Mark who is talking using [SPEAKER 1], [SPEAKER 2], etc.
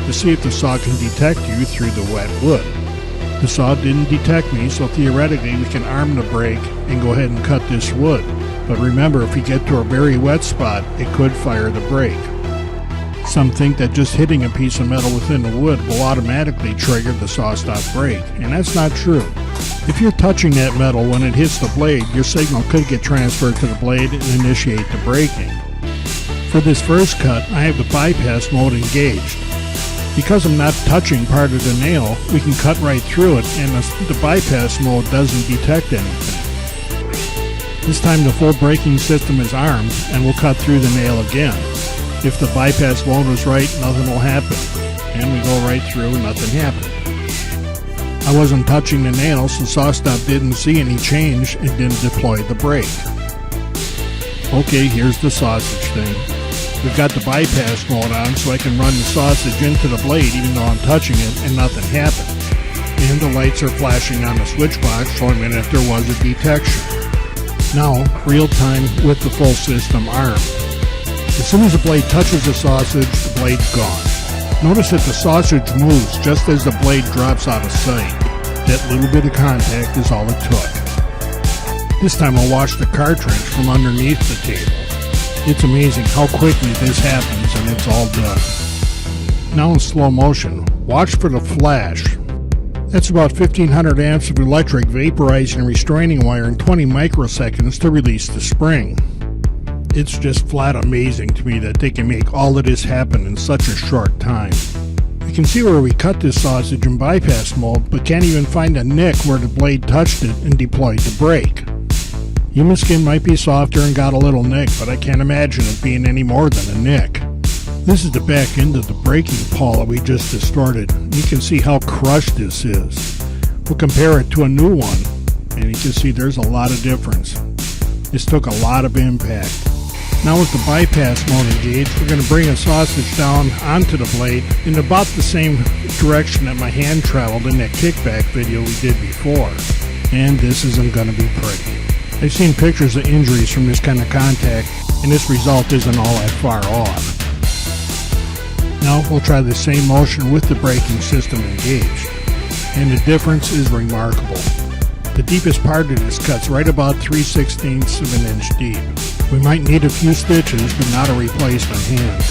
[SPEAKER 1] to see if the saw can detect you through the wet wood. The saw didn't detect me, so theoretically we can arm the brake and go ahead and cut this wood. But remember, if we get to a very wet spot, it could fire the brake. Some think that just hitting a piece of metal within the wood will automatically trigger the SawStop brake, and that's not true. If you're touching that metal when it hits the blade, your signal could get transferred to the blade and initiate the braking. For this first cut, I have the bypass mode engaged. Because I'm not touching part of the nail, we can cut right through it, and the bypass mode doesn't detect anything. This time the full braking system is armed, and we'll cut through the nail again. If the bypass mode was right, nothing will happen. And we go right through and nothing happened. I wasn't touching the nail, so SawStop didn't see any change and didn't deploy the brake. Okay, here's the sausage thing. We've got the bypass mode on, so I can run the sausage into the blade even though I'm touching it and nothing happened. And the lights are flashing on the switch box showing me if there was a detection. Now, real time with the full system armed. As soon as the blade touches the sausage, the blade's gone. Notice that the sausage moves just as the blade drops out of sight. That little bit of contact is all it took. This time I'll wash the cartridge from underneath the table. It's amazing how quickly this happens and it's all done. Now in slow motion, watch for the flash. That's about 1500 amps of electric vaporizing and restraining wire in 20 microseconds to release the spring. It's just flat amazing to me that they can make all of this happen in such a short time. You can see where we cut this sausage in bypass mode, but can't even find a nick where the blade touched it and deployed the brake. Human skin might be softer and got a little nick, but I can't imagine it being any more than a nick. This is the back end of the braking pawl that we just distorted. You can see how crushed this is. We'll compare it to a new one, and you can see there's a lot of difference. This took a lot of impact. Now with the bypass mode engaged, we're going to bring a sausage down onto the blade in about the same direction that my hand traveled in that kickback video we did before. And this isn't going to be pretty. I've seen pictures of injuries from this kind of contact, and this result isn't all that far off. Now we'll try the same motion with the braking system engaged. And the difference is remarkable. The deepest part of this cut's right about 3/16 of an inch deep. We might need a few stitches, but not a replacement hand.